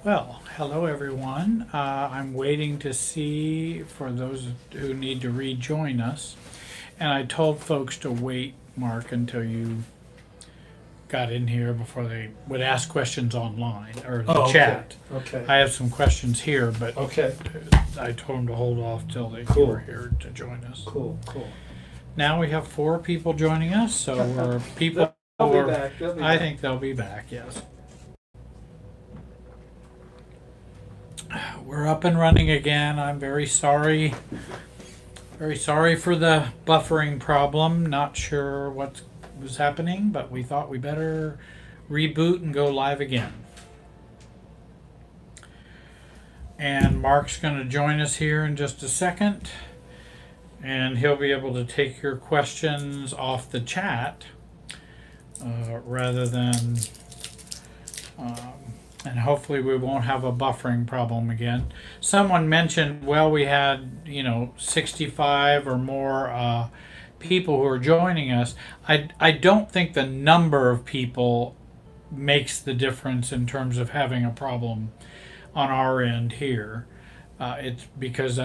Well, hello everyone. I'm waiting to see for those who need to rejoin us. And I told folks to wait, Mark, until you got in here before they would ask questions online or the Oh, okay. chat. Okay. I have some questions here, but Okay. I told them to hold off till they Cool. were here to join us. Cool. Now we have 4 people joining us, so we're people. They'll be are- back. They'll be I back. think they'll be back, yes. We're up and running again. I'm very sorry. Very sorry for the buffering problem. Not sure what was happening, but we thought we better reboot and go live again. And Mark's going to join us here in just a second. And he'll be able to take your questions off the chat rather than, and hopefully we won't have a buffering problem again. Someone mentioned, well, we had, 65 or more people who are joining us. I don't think the number of people makes the difference in terms of having a problem on our end here. It's because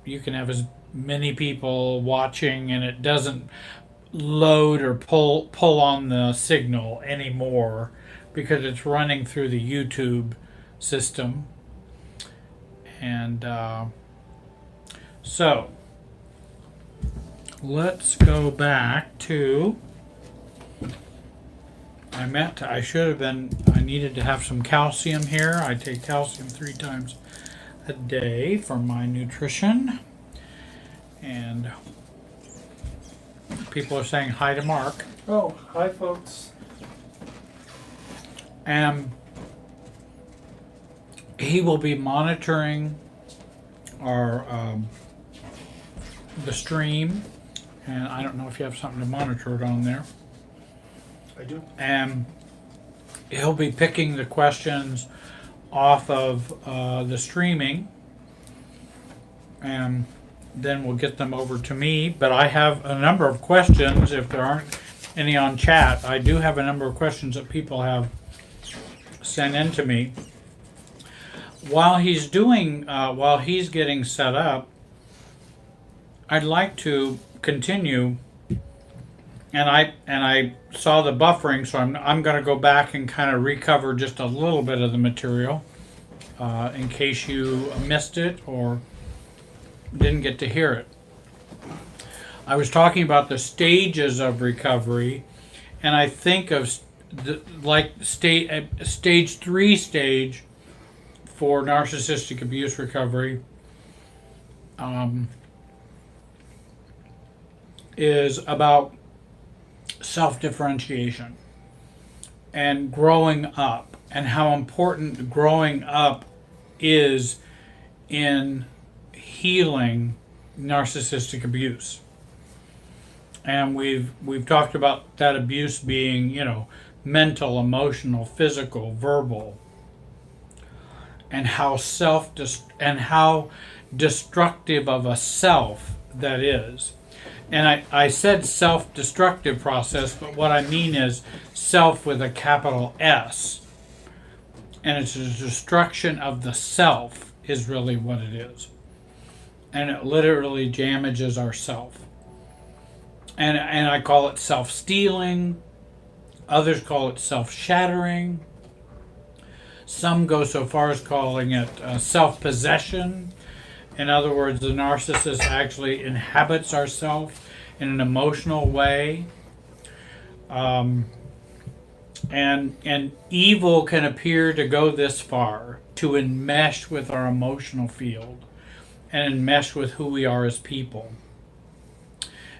you can have as many people watching and it doesn't load or pull on the signal anymore because it's running through the YouTube system. And so let's go back to I needed to have some calcium here. I take calcium 3 times a day for my nutrition. And people are saying hi to Mark. Oh, hi, folks. And he will be monitoring our the stream. And I don't know if you have something to monitor it on there. I do. And he'll be picking the questions off of the streaming. And then we'll get them over to me. But I have a number of questions. If there aren't any on chat, I do have a number of questions that people have sent in to me. While he's getting set up, I'd like to continue. And I saw the buffering, so I'm going to go back and kind of recover just a little bit of the material in case you missed it or didn't get to hear it. I was talking about the stages of recovery, and I think of stage 3 for narcissistic abuse recovery is about self-differentiation and growing up, and how important growing up is in healing narcissistic abuse. And we've talked about that abuse being, mental, emotional, physical, verbal, and how destructive of a self that is. And I said self-destructive process, but what I mean is self with a capital S. And it's a destruction of the self is really what it is. And it literally damages our self. And I call it self-stealing. Others call it self-shattering. Some go so far as calling it self-possession. In other words, the narcissist actually inhabits our self in an emotional way. And evil can appear to go this far, to enmesh with our emotional field and enmesh with who we are as people.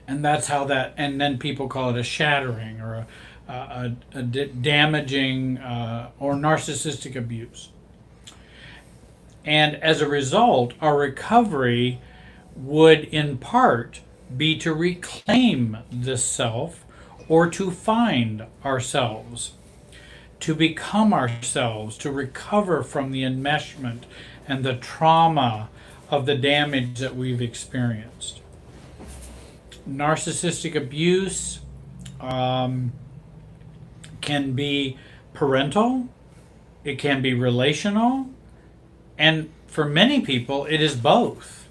And that's how and then people call it a shattering or a damaging or narcissistic abuse. And as a result, our recovery would in part be to reclaim this self or to find ourselves, to become ourselves, to recover from the enmeshment and the trauma of the damage that we've experienced. Narcissistic abuse can be parental, it can be relational, And for many people, it is both.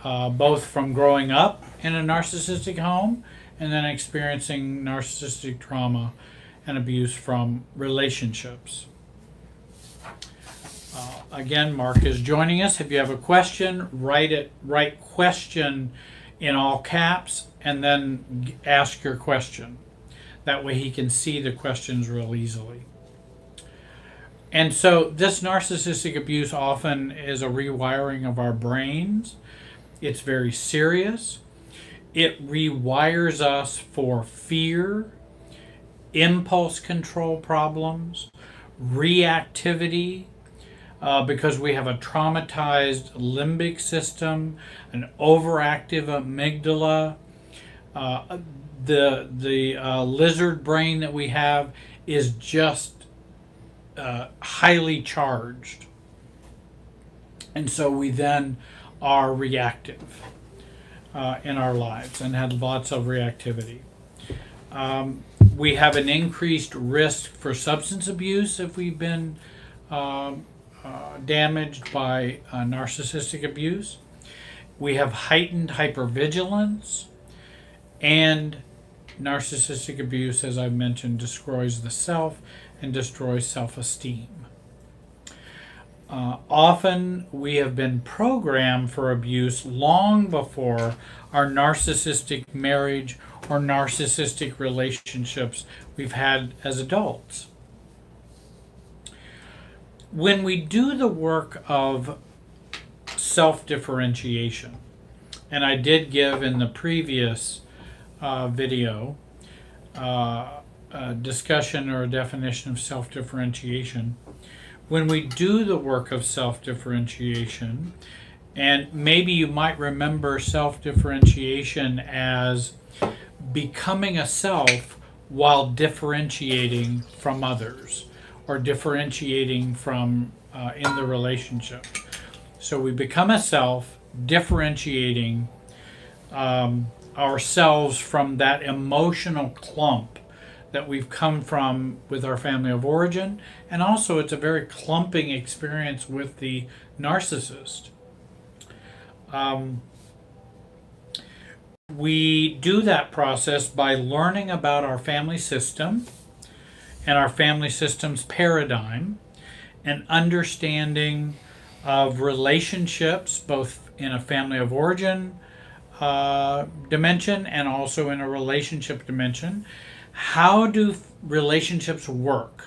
Both from growing up in a narcissistic home and then experiencing narcissistic trauma and abuse from relationships. Again, Mark is joining us. If you have a question, write question in all caps and then ask your question. That way he can see the questions real easily. And so this narcissistic abuse often is a rewiring of our brains. It's very serious. It rewires us for fear, impulse control problems, reactivity, because we have a traumatized limbic system, an overactive amygdala. The lizard brain that we have is just highly charged. And so we then are reactive in our lives and have lots of reactivity. We have an increased risk for substance abuse if we've been damaged by narcissistic abuse. We have heightened hypervigilance, and narcissistic abuse, as I've mentioned, destroys the self and destroys self-esteem. Often we have been programmed for abuse long before our narcissistic marriage or narcissistic relationships we've had as adults. When we do the work of self-differentiation, and I did give in the previous video a discussion or a definition of self-differentiation. When we do the work of self-differentiation, and maybe you might remember self-differentiation as becoming a self while differentiating from others or differentiating from in the relationship. So we become a self, differentiating ourselves from that emotional clump that we've come from with our family of origin, and also it's a very clumping experience with the narcissist. We do that process by learning about our family system and our family system's paradigm, and understanding of relationships both in a family of origin dimension and also in a relationship dimension. How do relationships work?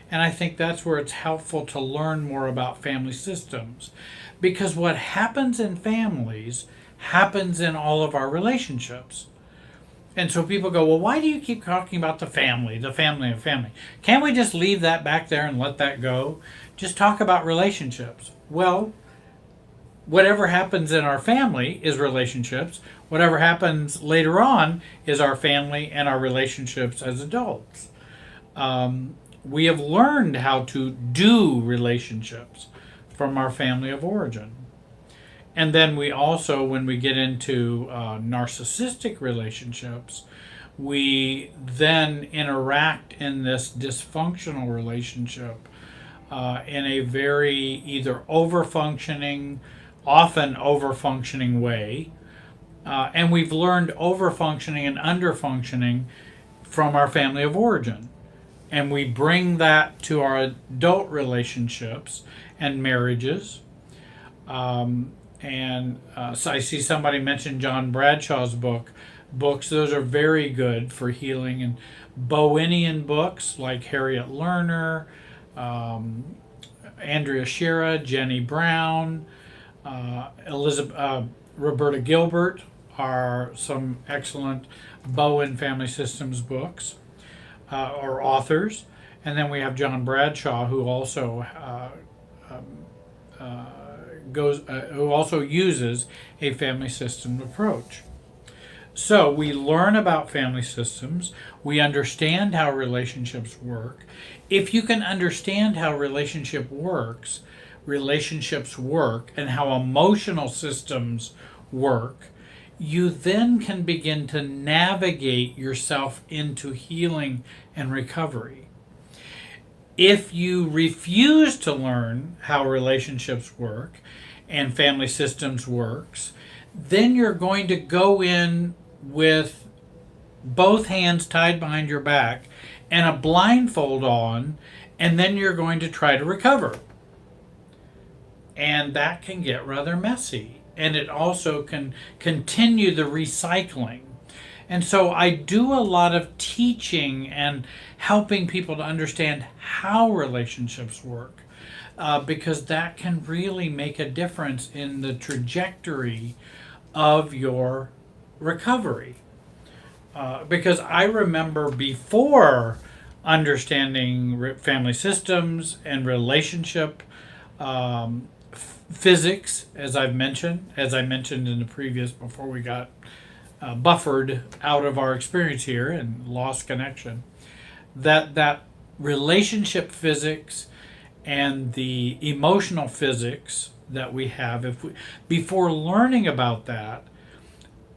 And I think that's where it's helpful to learn more about family systems, because what happens in families happens in all of our relationships. And so people go, well, why do you keep talking about the family? Can't we just leave that back there and let that go? Just talk about relationships. Well, whatever happens in our family is relationships. Whatever happens later on is our family and our relationships as adults. We have learned how to do relationships from our family of origin. And then we also, when we get into narcissistic relationships, we then interact in this dysfunctional relationship in a very either often over-functioning way. And we've learned over-functioning and under-functioning from our family of origin. And we bring that to our adult relationships and marriages. So I see somebody mention John Bradshaw's books. Those are very good for healing. And Bowenian books like Harriet Lerner, Andrea Shera, Jenny Brown, Roberta Gilbert are some excellent Bowen Family Systems books or authors. And then we have John Bradshaw, who also who also uses a family system approach. So we learn about family systems. We understand how relationships work. If you can understand how relationships work and how emotional systems work, you then can begin to navigate yourself into healing and recovery. If you refuse to learn how relationships work and family systems works, then you're going to go in with both hands tied behind your back and a blindfold on, and then you're going to try to recover. And that can get rather messy. And it also can continue the recycling. And so I do a lot of teaching and helping people to understand how relationships work, because that can really make a difference in the trajectory of your recovery. Because I remember before understanding family systems and relationship physics, as I mentioned in the previous, before we got buffered out of our experience here and lost connection, that relationship physics and the emotional physics that we have, before learning about that,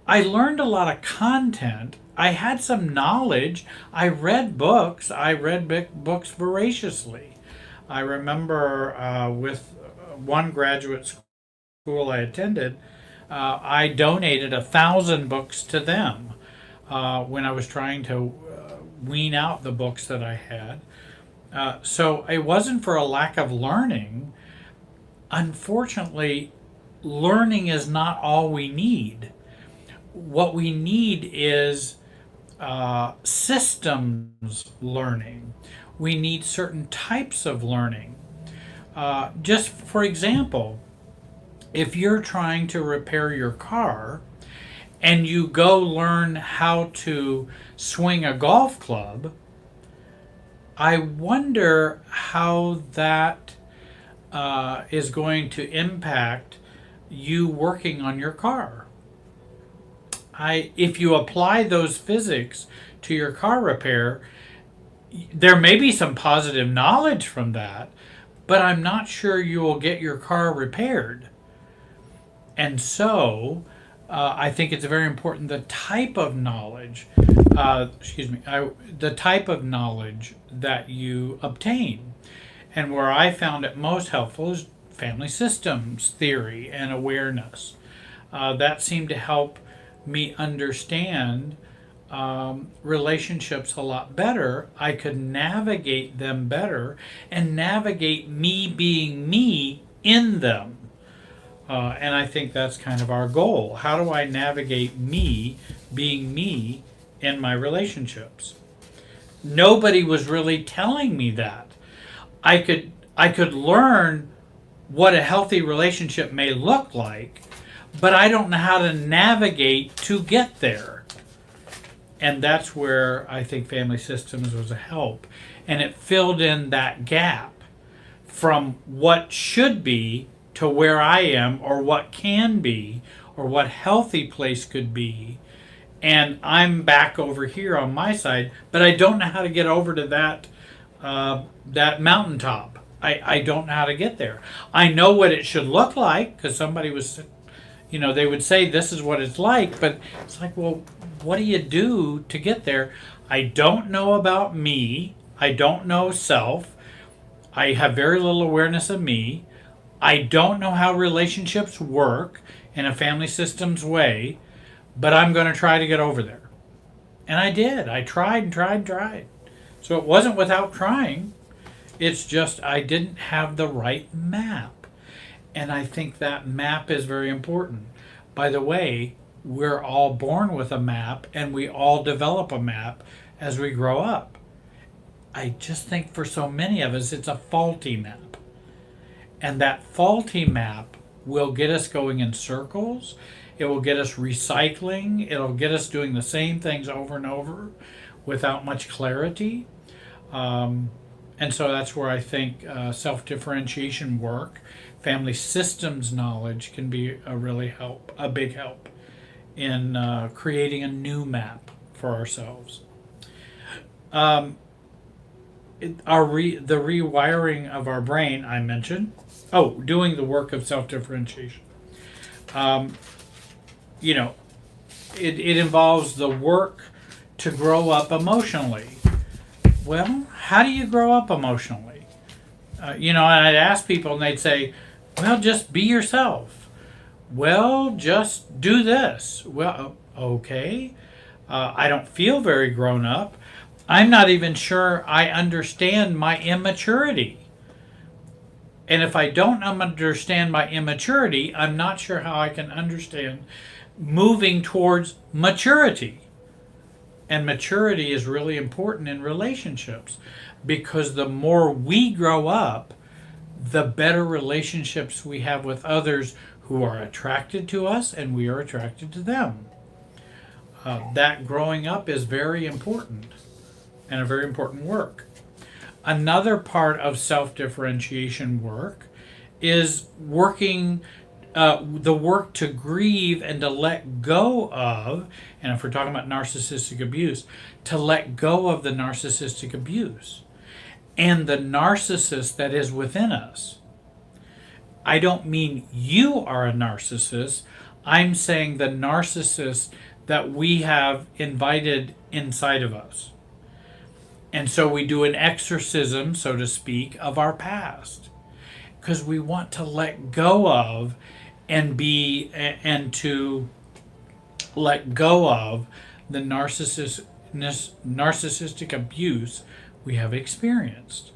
I learned a lot of content. I had some knowledge. I read books. Books voraciously. I remember with one graduate school I attended, I donated 1,000 books to them when I was trying to wean out the books that I had. So it wasn't for a lack of learning. Unfortunately, learning is not all we need. What we need is systems learning. We need certain types of learning. Just for example, if you're trying to repair your car and you go learn how to swing a golf club, I wonder how that is going to impact you working on your car. If you apply those physics to your car repair, there may be some positive knowledge from that, but I'm not sure you will get your car repaired. And so, I think it's very important the type of knowledge, the type of knowledge that you obtain. And where I found it most helpful is family systems theory and awareness. That seemed to help me understand relationships a lot better. I could navigate them better and navigate me being me in them. And I think that's kind of our goal. How do I navigate me being me in my relationships? Nobody was really telling me that. I could learn what a healthy relationship may look like, but I don't know how to navigate to get there. And that's where I think family systems was a help. And it filled in that gap from what should be to where I am, or what can be, or what healthy place could be. And I'm back over here on my side, but I don't know how to get over to that mountaintop. I don't know how to get there. I know what it should look like, because somebody was, they would say this is what it's like, but it's like, well, what do you do to get there? I don't know about me. I don't know self. I have very little awareness of me. I don't know how relationships work in a family systems way, but I'm going to try to get over there. And I did. I tried and tried and tried. So it wasn't without trying. It's just I didn't have the right map. And I think that map is very important. By the way, we're all born with a map, and we all develop a map as we grow up. I just think for so many of us, it's a faulty map. And that faulty map will get us going in circles. It will get us recycling. It'll get us doing the same things over and over without much clarity. And so that's where I think self-differentiation work, family systems knowledge can be a big help in creating a new map for ourselves. The rewiring of our brain, I mentioned. Doing the work of self-differentiation. It involves the work to grow up emotionally. Well, how do you grow up emotionally? And I'd ask people and they'd say, well, just be yourself. Well, just do this. Well, okay. I don't feel very grown up. I'm not even sure I understand my immaturity. And if I don't understand my immaturity, I'm not sure how I can understand moving towards maturity. And maturity is really important in relationships because the more we grow up, the better relationships we have with others who are attracted to us and we are attracted to them. That growing up is very important and a very important work. Another part of self-differentiation work is working the work to grieve and to let go of, and if we're talking about narcissistic abuse, to let go of the narcissistic abuse and the narcissist that is within us. I don't mean you are a narcissist. I'm saying the narcissist that we have invited inside of us. And so we do an exorcism, so to speak, of our past because we want to let go of and to let go of the narcissistic abuse we have experienced.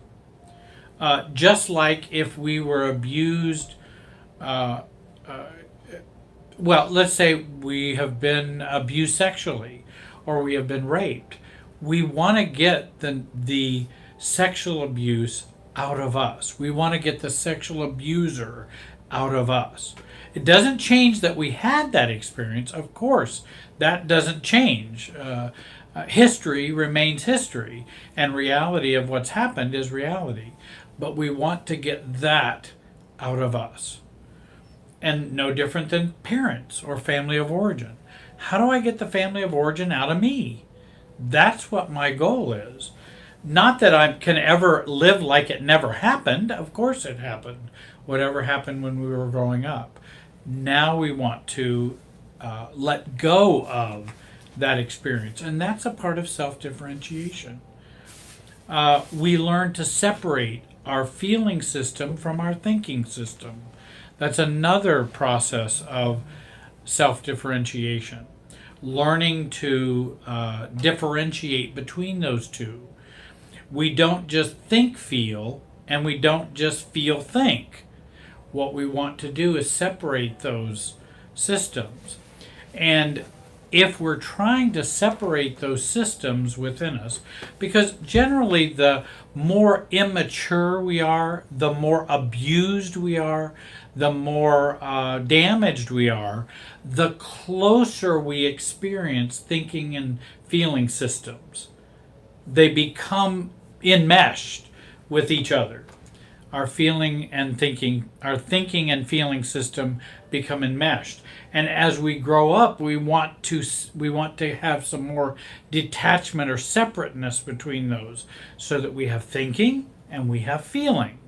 Just like if we were abused, let's say we have been abused sexually or we have been raped. We want to get the sexual abuse out of us. We want to get the sexual abuser out of us. It doesn't change that we had that experience. Of course, that doesn't change. History remains history, and reality of what's happened is reality. But we want to get that out of us. And no different than parents or family of origin. How do I get the family of origin out of me? That's what my goal is. Not that I can ever live like it never happened. Of course it happened. Whatever happened when we were growing up. Now we want to let go of that experience. And that's a part of self-differentiation. We learn to separate our feeling system from our thinking system. That's another process of self-differentiation. Learning to differentiate between those two. We don't just think feel, and we don't just feel think. What we want to do is separate those systems. And if we're trying to separate those systems within us, because generally the more immature we are, the more abused we are, the more damaged we are, the closer we experience thinking and feeling systems. They become enmeshed with each other. Our thinking and feeling system become enmeshed. And as we grow up, we want to have some more detachment or separateness between those, so that we have thinking and we have feeling.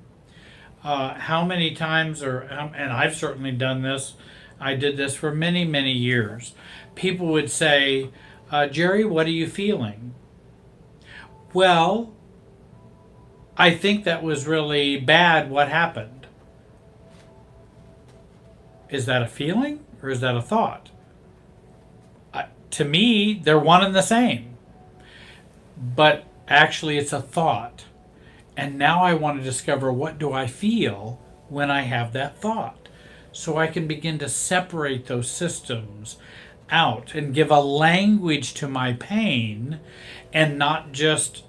How many times, and I've certainly done this, I did this for many, many years. People would say, Jerry, what are you feeling? Well, I think that was really bad what happened. Is that a feeling or is that a thought? To me, they're one and the same. But actually it's a thought. And now I want to discover, what do I feel when I have that thought? So I can begin to separate those systems out and give a language to my pain, and not just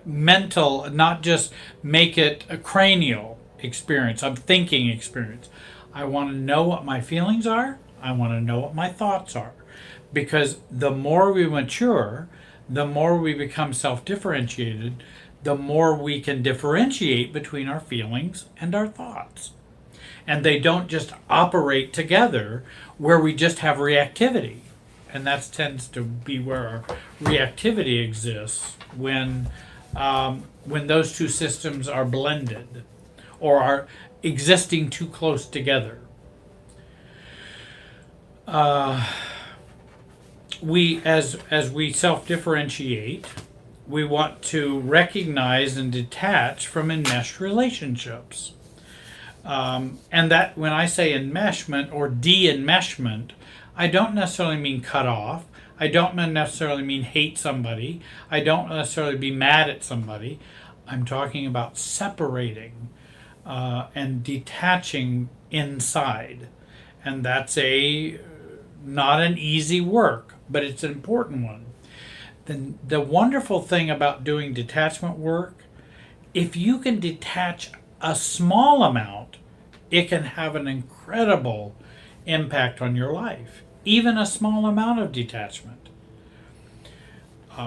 mental, not just make it a cranial experience, a thinking experience. I want to know what my feelings are. I want to know what my thoughts are. Because the more we mature, the more we become self-differentiated, the more we can differentiate between our feelings and our thoughts. And they don't just operate together where we just have reactivity. And that tends to be where our reactivity exists when those two systems are blended or are existing too close together. We, as we self-differentiate, we want to recognize and detach from enmeshed relationships. And that when I say enmeshment or de-enmeshment, I don't necessarily mean cut off. I don't necessarily mean hate somebody. I don't necessarily be mad at somebody. I'm talking about separating and detaching inside. And that's not an easy work, but it's an important one. The wonderful thing about doing detachment work, if you can detach a small amount, it can have an incredible impact on your life. Even a small amount of detachment.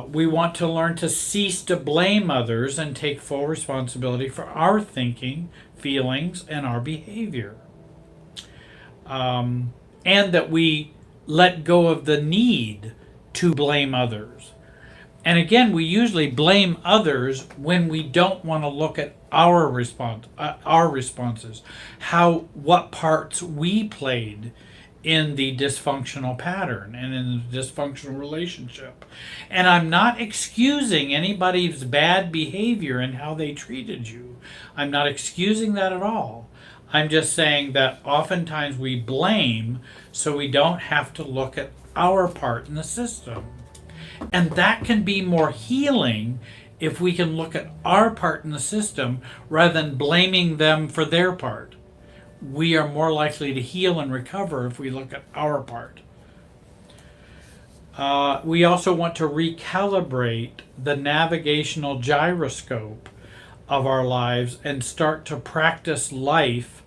We want to learn to cease to blame others and take full responsibility for our thinking, feelings, and our behavior. And that we let go of the need to blame others. And again, we usually blame others when we don't want to look at our responses, what parts we played in the dysfunctional pattern and in the dysfunctional relationship. And I'm not excusing anybody's bad behavior and how they treated you. I'm not excusing that at all. I'm just saying that oftentimes we blame so we don't have to look at our part in the system. And that can be more healing if we can look at our part in the system rather than blaming them for their part. We are more likely to heal and recover if we look at our part. We also want to recalibrate the navigational gyroscope of our lives and start to practice life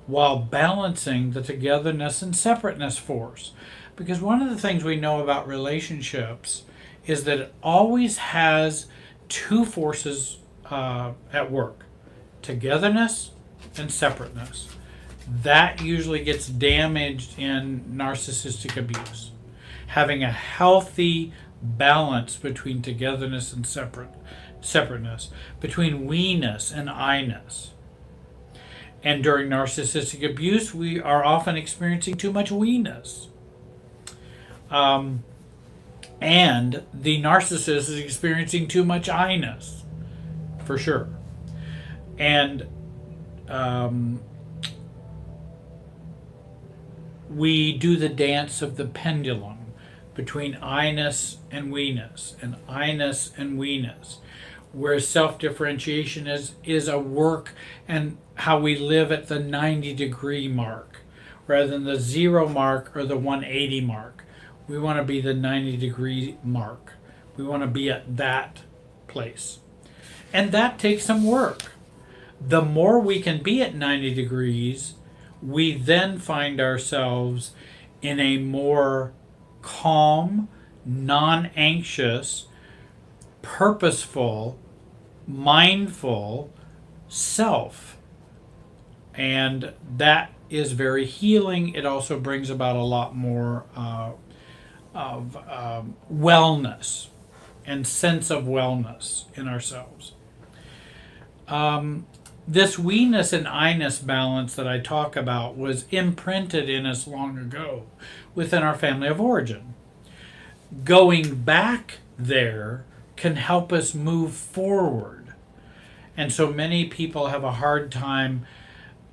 while balancing the togetherness and separateness force. Because one of the things we know about relationships is that it always has two forces at work: togetherness and separateness. That usually gets damaged in narcissistic abuse. Having a healthy balance between togetherness and separateness, between we-ness and I-ness. And during narcissistic abuse, we are often experiencing too much we-ness. And the narcissist is experiencing too much I-ness, for sure. And we do the dance of the pendulum between I-ness and we-ness, and I-ness and we-ness, where self-differentiation is a work and how we live at the 90-degree mark rather than the 0 mark or the 180 mark. We want to be the 90-degree mark. We want to be at that place. And that takes some work. The more we can be at 90 degrees, we then find ourselves in a more calm, non-anxious, purposeful, mindful self. And that is very healing. It also brings about a lot more of wellness and sense of wellness in ourselves. This we-ness and I-ness balance that I talk about was imprinted in us long ago within our family of origin. Going back there can help us move forward. And so many people have a hard time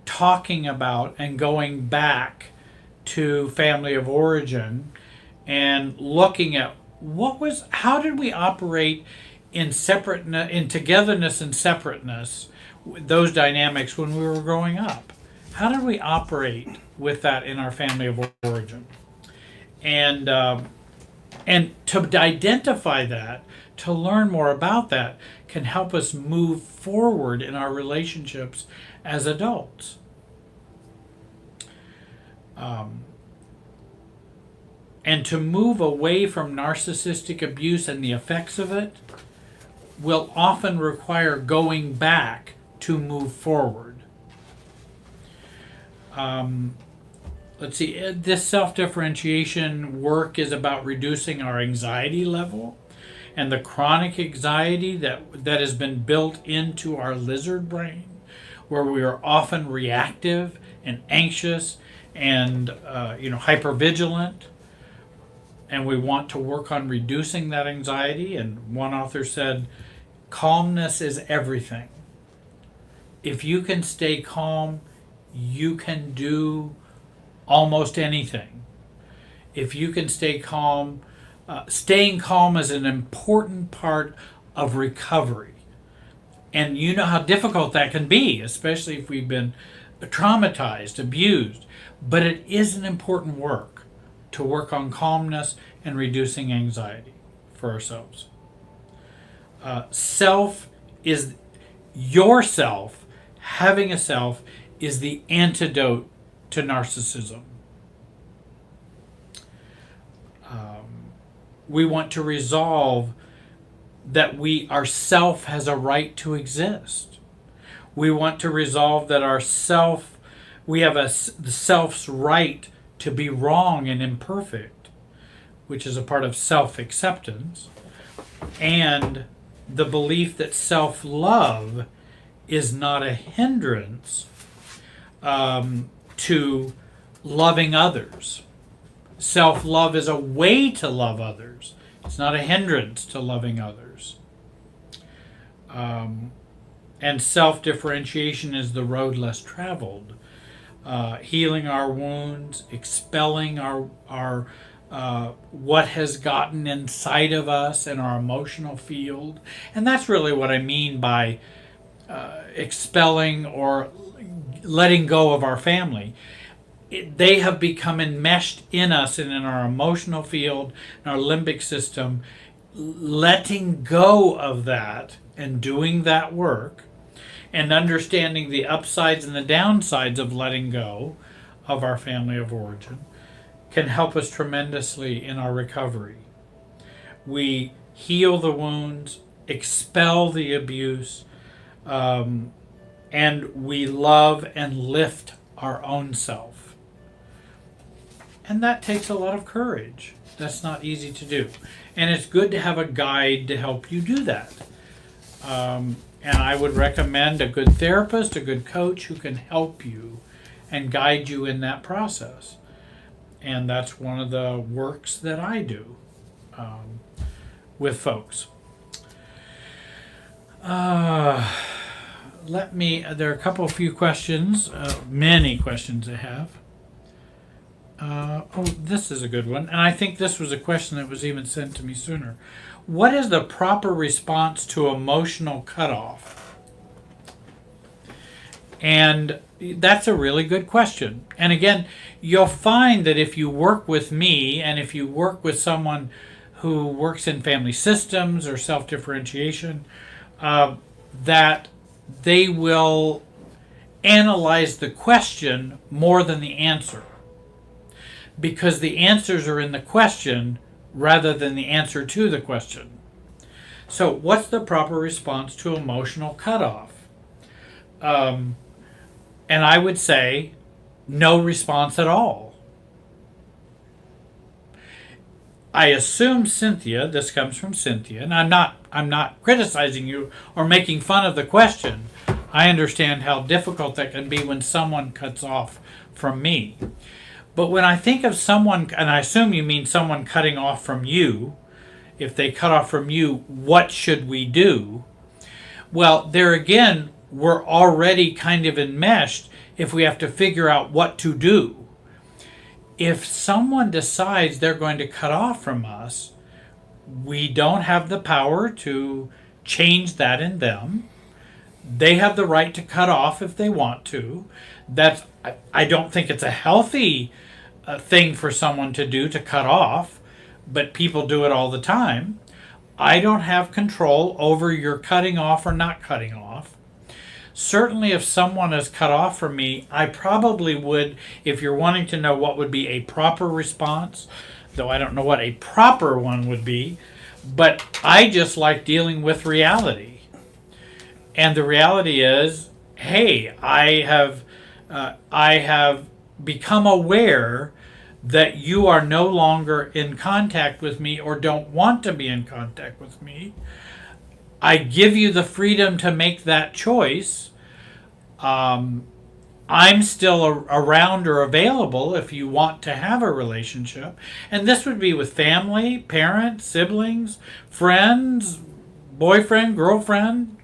talking about and going back to family of origin and looking at how did we operate in togetherness and separateness, those dynamics when we were growing up. How did we operate with that in our family of origin? And to identify that, to learn more about that, can help us move forward in our relationships as adults. And to move away from narcissistic abuse and the effects of it will often require going back to move forward. Let's see, this self-differentiation work is about reducing our anxiety level and the chronic anxiety that has been built into our lizard brain, where we are often reactive and anxious and hypervigilant. and we want to work on reducing that anxiety. And one author said, calmness is everything. If you can stay calm, you can do almost anything. If you can stay calm, staying calm is an important part of recovery. And you know how difficult that can be, especially if we've been traumatized, abused. But it is an important work to work on calmness and reducing anxiety for ourselves. Self is yourself. Having a self is the antidote to narcissism. We want to resolve that our self has a right to exist. We want to resolve that we have the self's right to be wrong and imperfect, which is a part of self-acceptance, and the belief that self-love is not a hindrance to loving others. Self-love is a way to love others. It's not a hindrance to loving others. And self-differentiation is the road less traveled. Healing our wounds, expelling our what has gotten inside of us in our emotional field. And that's really what I mean by expelling or letting go of our family. They have become enmeshed in us and in our emotional field, in our limbic system. Letting go of that and doing that work and understanding the upsides and the downsides of letting go of our family of origin can help us tremendously in our recovery. We heal the wounds, expel the abuse, and we love and lift our own self. And that takes a lot of courage. That's not easy to do. And it's good to have a guide to help you do that. And I would recommend a good therapist, a good coach who can help you and guide you in that process. And that's one of the works that I do with folks. There are a few questions, many questions I have. This is a good one. And I think this was a question that was even sent to me sooner. What is the proper response to emotional cutoff? And that's a really good question. And again, you'll find that if you work with me and if you work with someone who works in family systems or self-differentiation, that they will analyze the question more than the answer. Because the answers are in the question rather than the answer to the question. So what's the proper response to emotional cutoff? And I would say no response at all. I assume Cynthia, this comes from Cynthia, and I'm not criticizing you or making fun of the question. I understand how difficult that can be when someone cuts off from me. But when I think of someone, and I assume you mean someone cutting off from you, if they cut off from you, what should we do? Well, there again, we're already kind of enmeshed if we have to figure out what to do. If someone decides they're going to cut off from us, we don't have the power to change that in them. They have the right to cut off if they want to. I don't think it's a healthy thing for someone to do, to cut off, but people do it all the time. I don't have control over your cutting off or not cutting off. Certainly if someone is cut off from me, I probably would, if you're wanting to know what would be a proper response, though I don't know what a proper one would be, but I just like dealing with reality. And the reality is, hey, I have become aware that you are no longer in contact with me or don't want to be in contact with me. I give you the freedom to make that choice. I'm still around or available if you want to have a relationship. And this would be with family, parents, siblings, friends, boyfriend, girlfriend,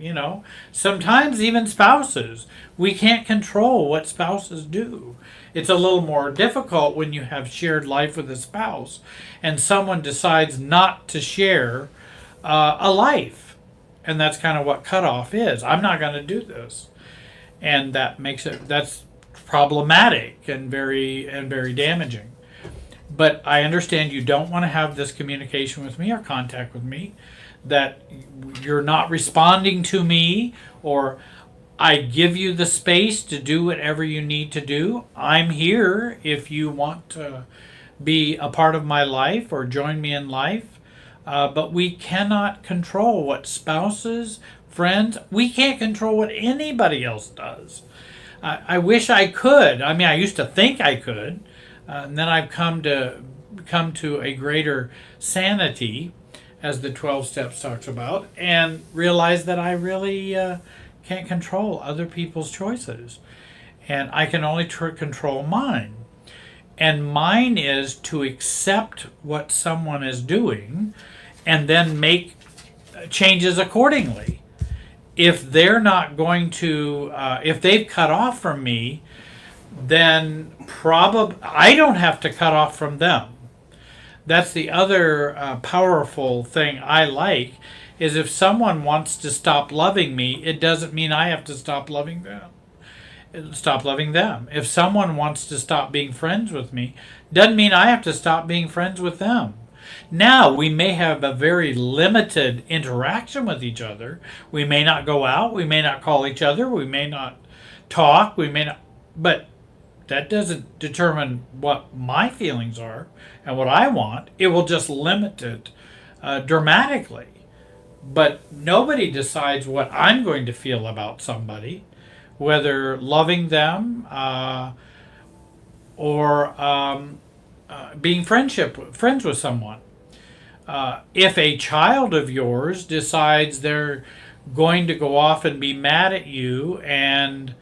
sometimes even spouses. We can't control what spouses do. It's a little more difficult when you have shared life with a spouse and someone decides not to share a life. And that's kind of what cutoff is. I'm not going to do this. And that's problematic and very damaging. But I understand you don't want to have this communication with me or contact with me, that you're not responding to me, or I give you the space to do whatever you need to do. I'm here if you want to be a part of my life or join me in life. But we cannot control what spouses, friends, we can't control what anybody else does. I wish I could. I mean, I used to think I could. And then I've come to a greater sanity, as the 12 steps talks about, and realize that I really can't control other people's choices. And I can only control mine. And mine is to accept what someone is doing and then make changes accordingly. If they're not going to, if they've cut off from me, then I don't have to cut off from them. That's the other powerful thing I like, is if someone wants to stop loving me, it doesn't mean I have to stop loving them. If someone wants to stop being friends with me, doesn't mean I have to stop being friends with them. Now, we may have a very limited interaction with each other. We may not go out. We may not call each other. We may not talk. But that doesn't determine what my feelings are and what I want. It will just limit it dramatically. But nobody decides what I'm going to feel about somebody, whether loving them or being friends with someone. If a child of yours decides they're going to go off and be mad at you and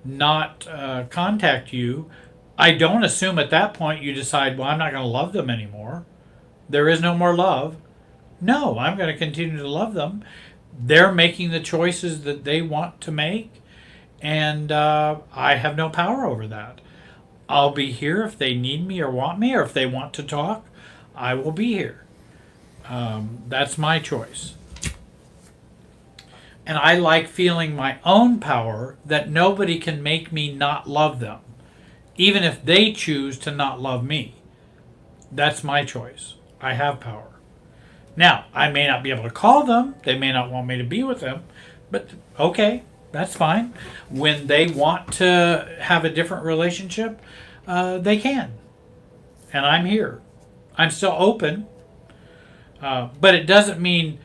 not contact you, I don't assume at that point you decide, well, I'm not going to love them anymore. There is no more love. No, I'm going to continue to love them. They're making the choices that they want to make, and I have no power over that. I'll be here if they need me or want me, or if they want to talk, I will be here. That's my choice. And I like feeling my own power, that nobody can make me not love them, even if they choose to not love me. That's my choice. I have power. Now, I may not be able to call them. They may not want me to be with them. But okay, that's fine. When they want to have a different relationship, they can. And I'm here. I'm still open. But it doesn't mean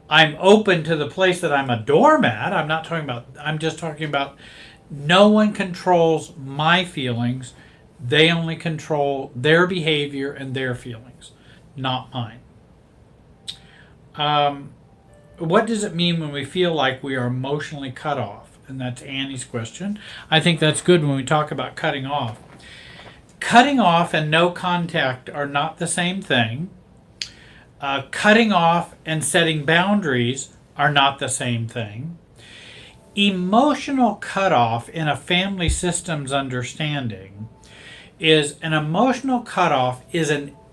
I'm open to the place that I'm a doormat. I'm just talking about no one controls my feelings. They only control their behavior and their feelings, not mine. What does it mean when we feel like we are emotionally cut off? And that's Annie's question. I think that's good when we talk about cutting off. Cutting off and no contact are not the same thing. Cutting off and setting boundaries are not the same thing. Emotional cutoff in a family systems understanding is an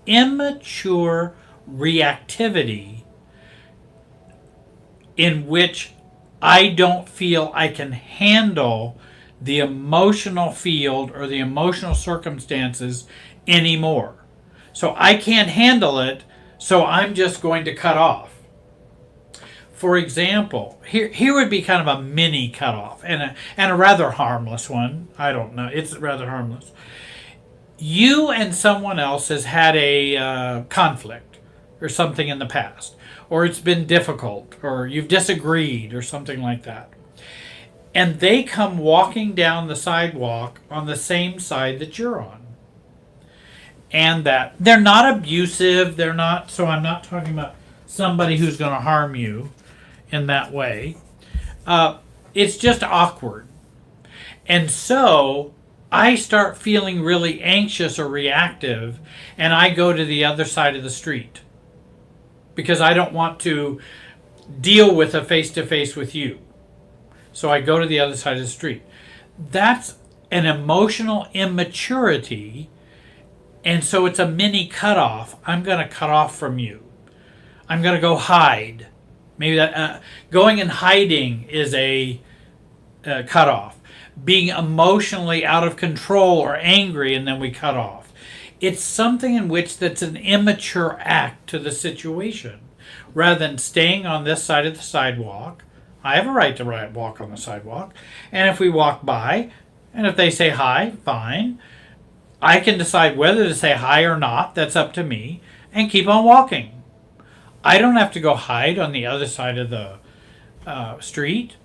immature reactivity in which I don't feel I can handle the emotional field or the emotional circumstances anymore. So I can't handle it, so I'm just going to cut off. For example, here would be kind of a mini cutoff and a rather harmless one. I don't know. It's rather harmless. You and someone else has had a conflict or something in the past, or it's been difficult, or you've disagreed or something like that. And they come walking down the sidewalk on the same side that you're on. And that they're not abusive, so I'm not talking about somebody who's going to harm you in that way. It's just awkward. And so I start feeling really anxious or reactive, and I go to the other side of the street because I don't want to deal with a face-to-face with you. So I go to the other side of the street. That's an emotional immaturity, and so it's a mini cutoff. I'm going to cut off from you. I'm going to go hide. Maybe that going and hiding is a cutoff. Being emotionally out of control or angry, and then we cut off. It's something in which that's an immature act to the situation. Rather than staying on this side of the sidewalk, I have a right to walk on the sidewalk. And if we walk by, and if they say hi, fine. I can decide whether to say hi or not. That's up to me. And keep on walking. I don't have to go hide on the other side of the street.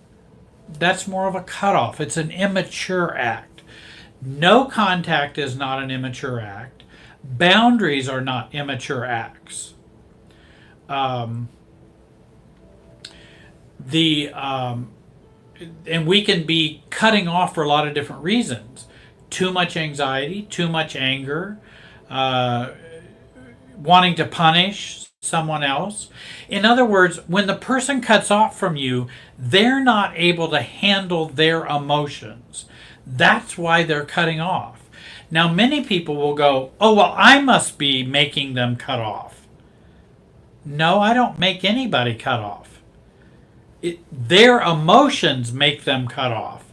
That's more of a cutoff. It's an immature act. No contact is not an immature act. Boundaries are not immature acts. And we can be cutting off for a lot of different reasons. Too much anxiety, too much anger, wanting to punish someone else. In other words, when the person cuts off from you, they're not able to handle their emotions. That's why they're cutting off. Now, many people will go, oh, well, I must be making them cut off. No, I don't make anybody cut off. Their emotions make them cut off.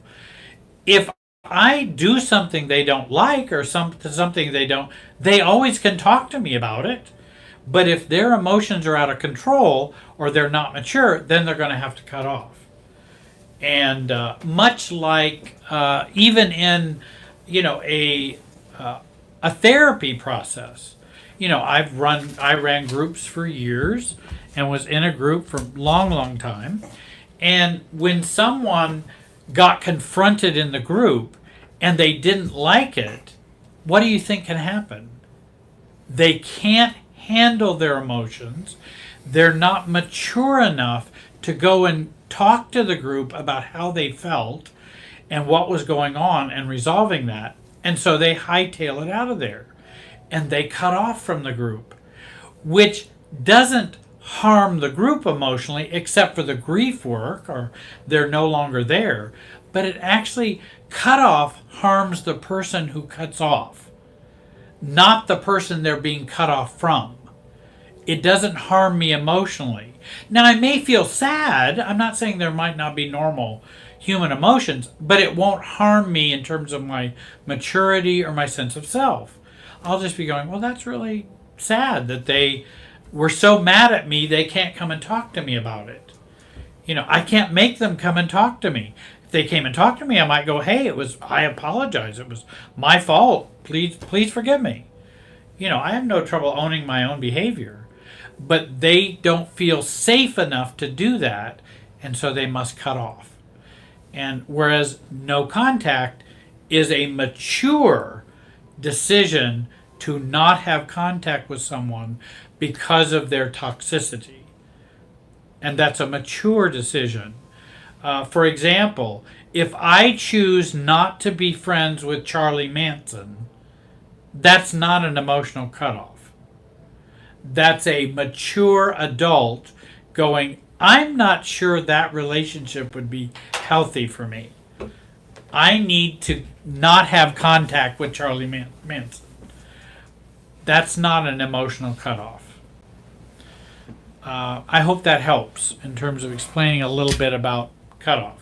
If I do something they don't like or something they always can talk to me about it. But if their emotions are out of control or they're not mature, then they're going to have to cut off. And much like even in, a therapy process, I ran groups for years and was in a group for a long, long time. And when someone got confronted in the group and they didn't like it, what do you think can happen? They can't handle their emotions. They're not mature enough to go and talk to the group about how they felt and what was going on and resolving that. And so they hightail it out of there and they cut off from the group, which doesn't harm the group emotionally except for the grief work, or they're no longer there. But it actually, cut off harms the person who cuts off, not the person they're being cut off from. It doesn't harm me emotionally. Now, I may feel sad. I'm not saying there might not be normal human emotions, but it won't harm me in terms of my maturity or my sense of self. I'll just be going, well, that's really sad that they were so mad at me they can't come and talk to me about it. I can't make them come and talk to me. If they came and talked to me, I might go, hey, I apologize. It was my fault. Please forgive me. I have no trouble owning my own behavior. But they don't feel safe enough to do that, and so they must cut off. And whereas no contact is a mature decision to not have contact with someone because of their toxicity. And that's a mature decision. For example, if I choose not to be friends with Charlie Manson, that's not an emotional cutoff. That's a mature adult going, I'm not sure that relationship would be healthy for me. I need to not have contact with Charlie Manson. That's not an emotional cutoff. I hope that helps in terms of explaining a little bit about cutoff.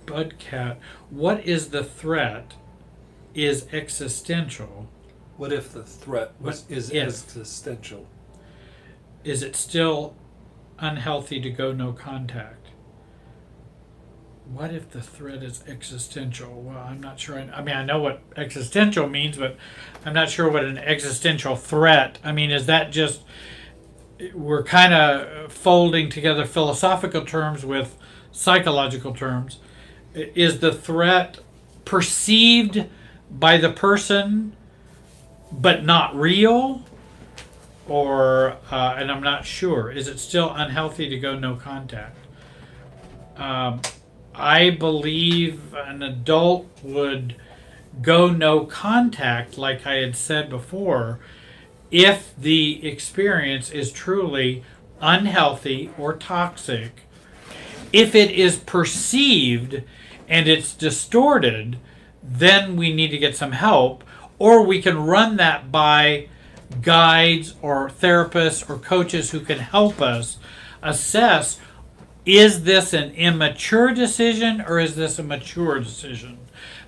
Budcat, what is the threat is existential. What if the threat is existential? Is it still unhealthy to go no contact? What if the threat is existential? Well, I'm not sure. I know what existential means, but I'm not sure what an existential threat. Is that just, we're kind of folding together philosophical terms with psychological terms. Is the threat perceived by the person but not real? and I'm not sure. Is it still unhealthy to go no contact? I believe an adult would go no contact, like I had said before, if the experience is truly unhealthy or toxic. If it is perceived and it's distorted, then we need to get some help, or we can run that by guides or therapists or coaches who can help us assess, is this an immature decision or is this a mature decision?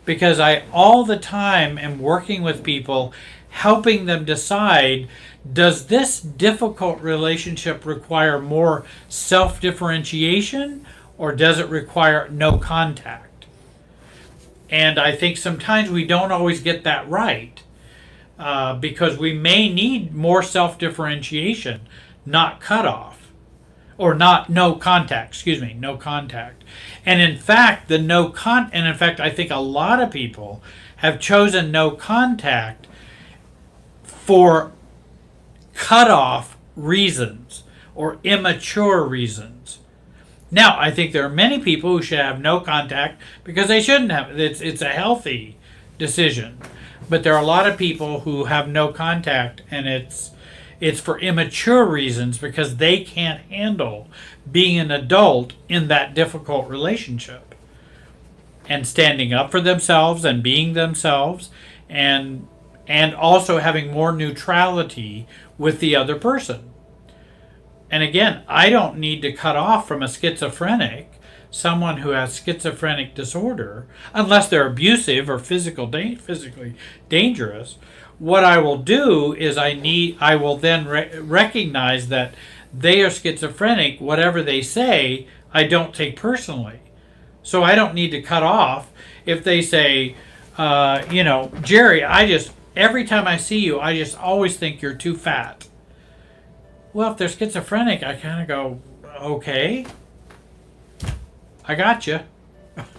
Because I all the time am working with people, helping them decide, does this difficult relationship require more self-differentiation or does it require no contact? And I think sometimes we don't always get that right, because we may need more self-differentiation, not cutoff. Or not no contact, no contact. And in fact, I think a lot of people have chosen no contact for cutoff reasons or immature reasons. Now, I think there are many people who should have no contact because they shouldn't have. It's a healthy decision. But there are a lot of people who have no contact, and it's for immature reasons because they can't handle being an adult in that difficult relationship and standing up for themselves and being themselves, and also having more neutrality with the other person. And again, I don't need to cut off from a schizophrenic, someone who has schizophrenic disorder, unless they're abusive or physically dangerous. What I will do is I will then recognize that they are schizophrenic. Whatever they say, I don't take personally. So I don't need to cut off if they say, Jerry, every time I see you, I just always think you're too fat. Well, if they're schizophrenic, I kind of go, okay, I got you.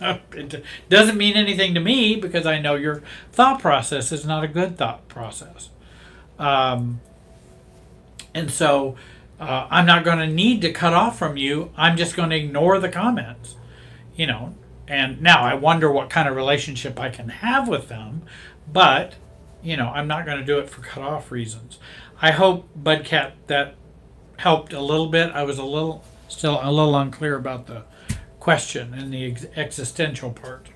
It doesn't mean anything to me because I know your thought process is not a good thought process. And so I'm not going to need to cut off from you. I'm just going to ignore the comments, And now I wonder what kind of relationship I can have with them, but, I'm not going to do it for cut off reasons. I hope, Budcat, that helped a little bit. I was still a little unclear about the question and the existential part.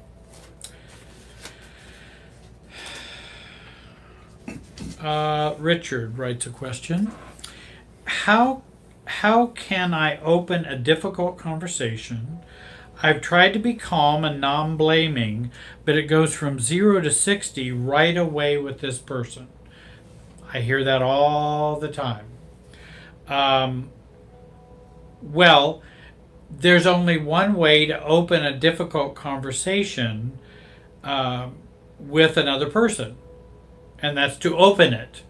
Richard writes a question. How can I open a difficult conversation? I've tried to be calm and non-blaming, but it goes from 0 to 60 right away with this person. I hear that all the time. Well, there's only one way to open a difficult conversation with another person, and that's to open it.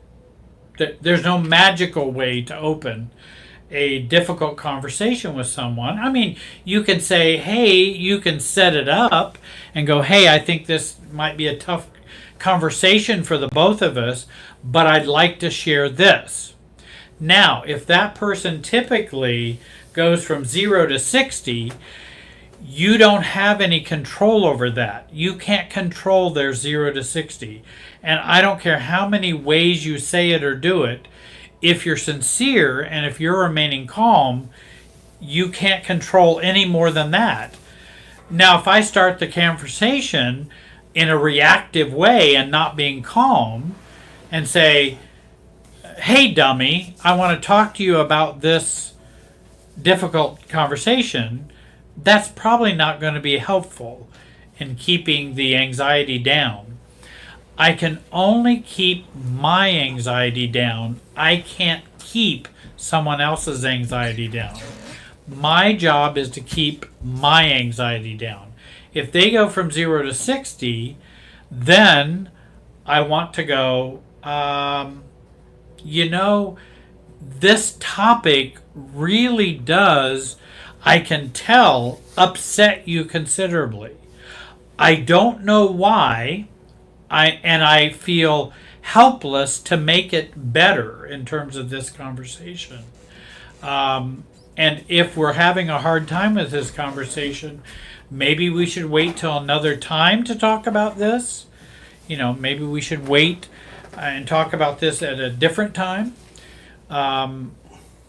There's no magical way to open a difficult conversation with someone. I mean, you can say, hey, you can set it up and go, hey, I think this might be a tough conversation for the both of us, but I'd like to share this. Now, if that person typically goes from 0 to 60, you don't have any control over that. You can't control their 0 to 60. And I don't care how many ways you say it or do it, if you're sincere and if you're remaining calm, you can't control any more than that. Now, if I start the conversation in a reactive way and not being calm and say, hey, dummy, I want to talk to you about this difficult conversation, that's probably not going to be helpful in keeping the anxiety down. I can only keep my anxiety down. I can't keep someone else's anxiety down. My job is to keep my anxiety down. If they go from 0 to 60, then I want to go, this topic really does, I can tell, upset you considerably. I don't know why, I feel helpless to make it better in terms of this conversation. And if we're having a hard time with this conversation, maybe we should wait till another time to talk about this. Maybe we should wait and talk about this at a different time.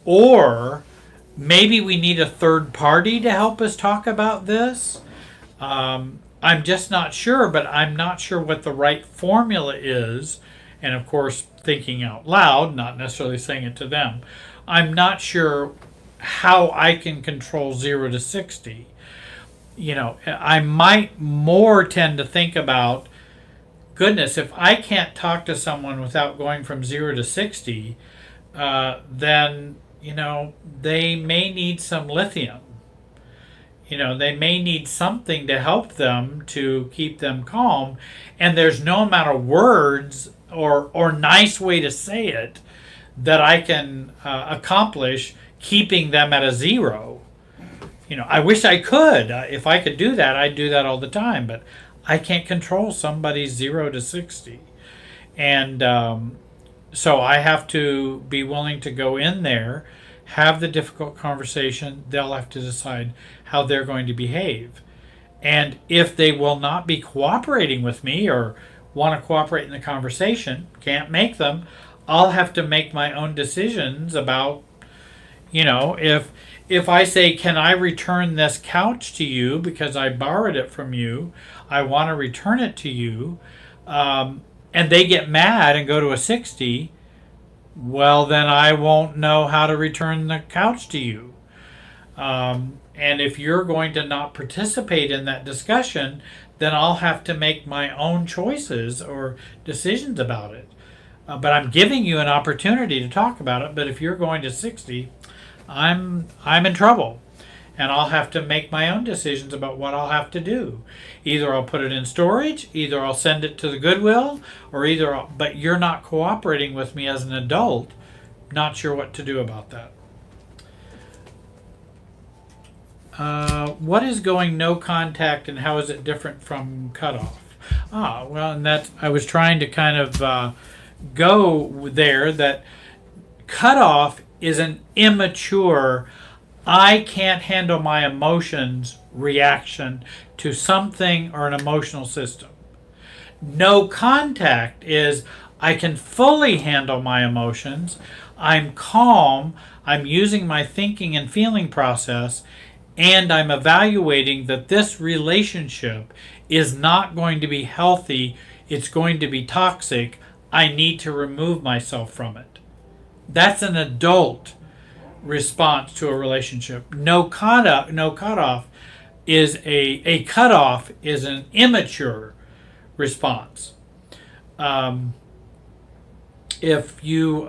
Or maybe we need a third party to help us talk about this. I'm just not sure, but I'm not sure what the right formula is. And of course, thinking out loud, not necessarily saying it to them. I'm not sure how I can control 0 to 60. I might more tend to think about, goodness, if I can't talk to someone without going from 0 to 60, then, they may need some lithium. They may need something to help them to keep them calm. And there's no amount of words or nice way to say it that I can accomplish keeping them at a 0. I wish I could. If I could do that, I'd do that all the time. But I can't control somebody's 0 to 60. And so I have to be willing to go in there, have the difficult conversation. They'll have to decide how they're going to behave. And if they will not be cooperating with me or want to cooperate in the conversation, can't make them, I'll have to make my own decisions about, if I say, can I return this couch to you because I borrowed it from you, I want to return it to you, and they get mad and go to a 60, well, then I won't know how to return the couch to you. And if you're going to not participate in that discussion, then I'll have to make my own choices or decisions about it. But I'm giving you an opportunity to talk about it. But if you're going to 60, I'm in trouble. And I'll have to make my own decisions about what I'll have to do. Either I'll put it in storage, either I'll send it to the Goodwill, or but you're not cooperating with me as an adult. Not sure what to do about that. What is going no contact and how is it different from cutoff? Well, and that I was trying to kind of go there, that cutoff is an immature, I can't handle my emotions reaction to something or an emotional system. No contact is I can fully handle my emotions, I'm calm, I'm using my thinking and feeling process, and I'm evaluating that this relationship is not going to be healthy, it's going to be toxic, I need to remove myself from it. That's an adult response to a relationship. No cutoff is a cutoff is an immature response. If you,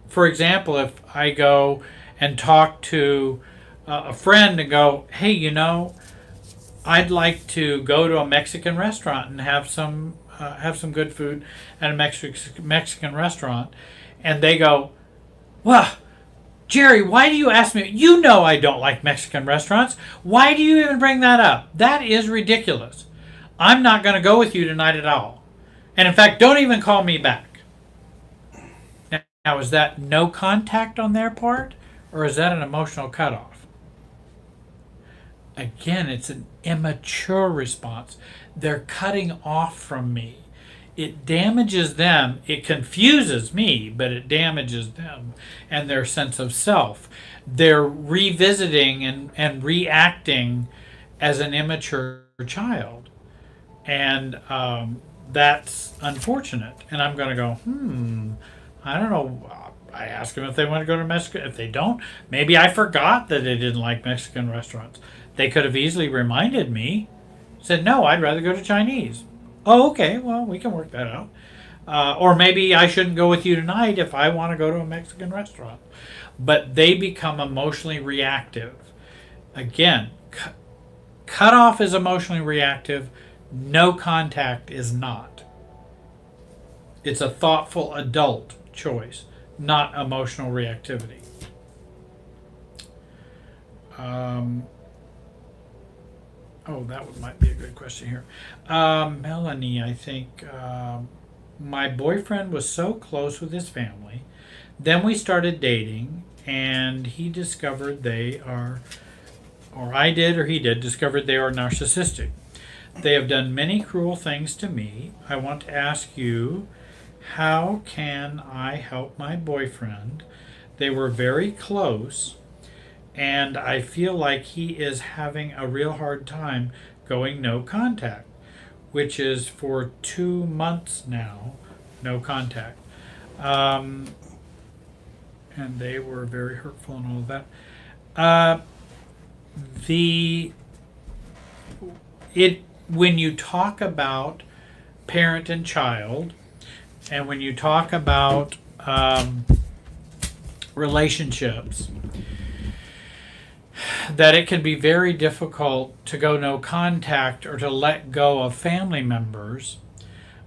for example, if I go and talk to a friend and go, hey, I'd like to go to a Mexican restaurant and have some good food at a Mexican restaurant, and they go, well, Jerry, why do you ask me? You know I don't like Mexican restaurants. Why do you even bring that up? That is ridiculous. I'm not going to go with you tonight at all. And in fact, don't even call me back. Now, is that no contact on their part, or is that an emotional cutoff? Again, it's an immature response. They're cutting off from me. It damages them. It confuses me, but it damages them and their sense of self. They're revisiting and reacting as an immature child. And that's unfortunate. And I'm going to go, I don't know. I ask them if they want to go to Mexico. If they don't, maybe I forgot that they didn't like Mexican restaurants. They could have easily reminded me. Said, no, I'd rather go to Chinese. Oh, okay, well, we can work that out. Or maybe I shouldn't go with you tonight if I want to go to a Mexican restaurant. But they become emotionally reactive. Again, cutoff is emotionally reactive. No contact is not. It's a thoughtful adult choice, not emotional reactivity. Oh, might be a good question here. Melanie, I think my boyfriend was so close with his family. Then we started dating, and he discovered they are, or I did, or he did, discovered they are narcissistic. They have done many cruel things to me. I want to ask you, how can I help my boyfriend? They were very close, and I feel like he is having a real hard time going no contact, which is for 2 months now, no contact. And they were very hurtful and all of that. The it When you talk about parent and child, and when you talk about relationships, that it can be very difficult to go no contact or to let go of family members.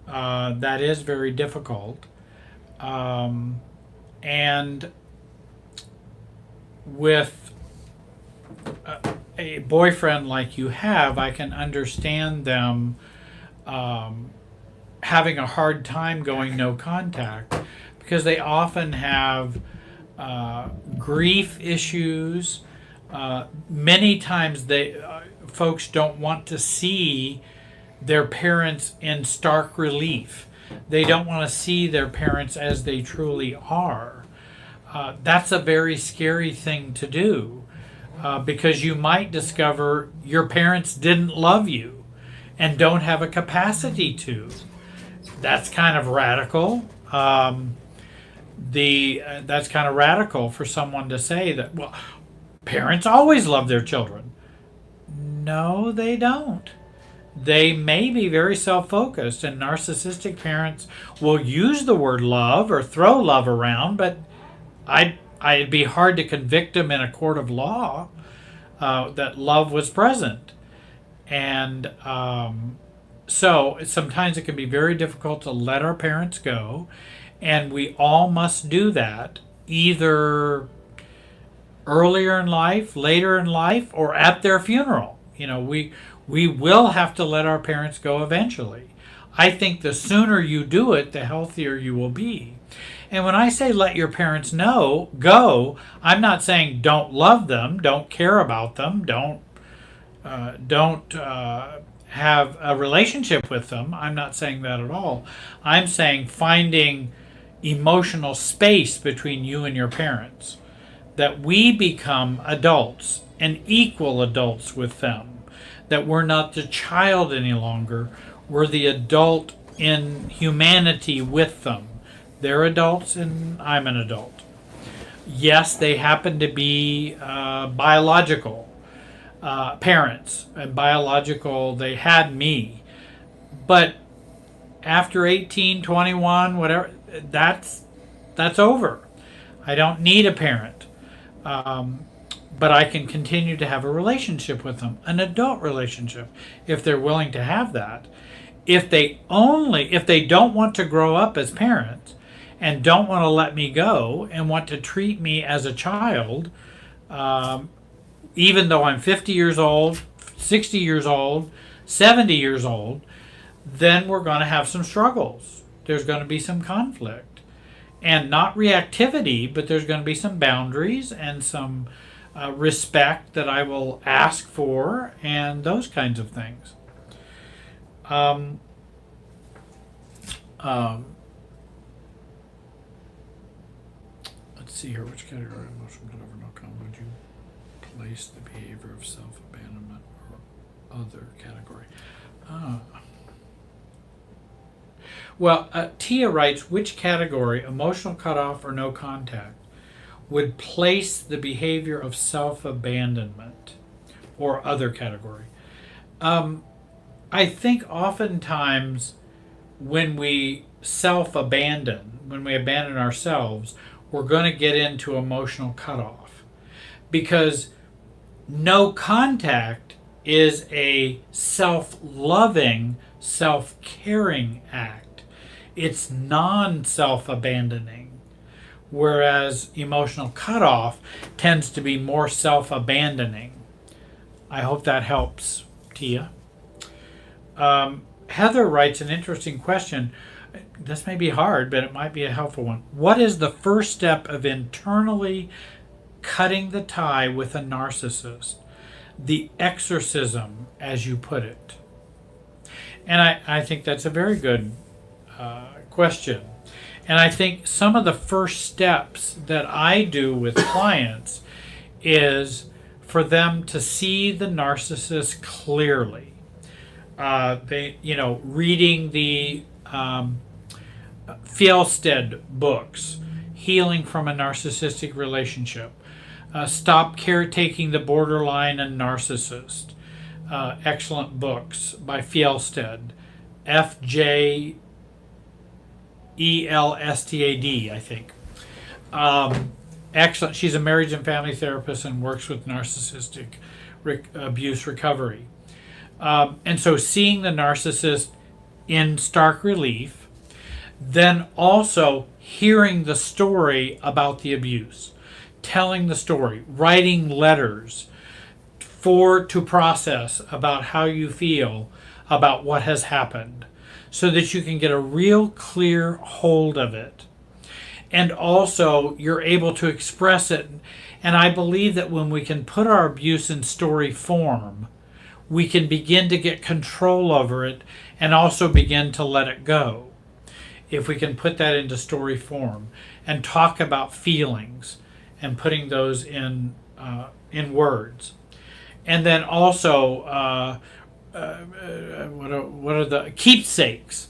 That is very difficult. And with a boyfriend like you have, I can understand them having a hard time going no contact, because they often have grief issues. Many times folks don't want to see their parents in stark relief. They don't want to see their parents as they truly are. That's a very scary thing to do, because you might discover your parents didn't love you and don't have a capacity to. That's kind of radical. That's kind of radical for someone to say that, well, parents always love their children. No, they don't. They may be very self-focused, and narcissistic parents will use the word love or throw love around, but it'd be hard to convict them in a court of law that love was present. And so sometimes it can be very difficult to let our parents go, and we all must do that either earlier in life, later in life, or at their funeral. We will have to let our parents go eventually. I think the sooner you do it, the healthier you will be. And when I say let your parents go, I'm not saying don't love them, don't care about them, don't have a relationship with them. I'm not saying that at all. I'm saying finding emotional space between you and your parents, that we become adults and equal adults with them, that we're not the child any longer, we're the adult in humanity with them. They're adults and I'm an adult. Yes, they happen to be biological parents, and biological, they had me. But after 18, 21, whatever, that's over. I don't need a parent. But I can continue to have a relationship with them, an adult relationship, if they're willing to have that. If they don't want to grow up as parents and don't want to let me go and want to treat me as a child, even though I'm 50 years old, 60 years old, 70 years old, then we're going to have some struggles. There's going to be some conflict. And not reactivity, but there's going to be some boundaries and some respect that I will ask for, and those kinds of things. Let's see here. Which category of emotional whatever no comment would you place the behavior of self-abandonment or other category? Well, Tia writes, which category, emotional cutoff or no contact, would place the behavior of self-abandonment or other category? I think oftentimes when we self-abandon, when we abandon ourselves, we're going to get into emotional cutoff, because no contact is a self-loving, self-caring act. It's non-self-abandoning, whereas emotional cutoff tends to be more self-abandoning. I hope that helps, Tia. Heather writes an interesting question. This may be hard, but it might be a helpful one. What is the first step of internally cutting the tie with a narcissist? The exorcism, as you put it. And I think that's a very good question. And I think some of the first steps that I do with clients is for them to see the narcissist clearly. Reading the Fjellstead books, Healing from a Narcissistic Relationship, Stop Caretaking the Borderline and Narcissist, excellent books by Fjellstead, F-J-E-L-S-T-A-D, I think. Excellent. She's a marriage and family therapist and works with narcissistic abuse recovery. And so seeing the narcissist in stark relief, then also hearing the story about the abuse, telling the story, writing letters to process about how you feel about what has happened, so that you can get a real clear hold of it. And also you're able to express it. And I believe that when we can put our abuse in story form, we can begin to get control over it and also begin to let it go. If we can put that into story form and talk about feelings and putting those in words. And then also, what are the keepsakes?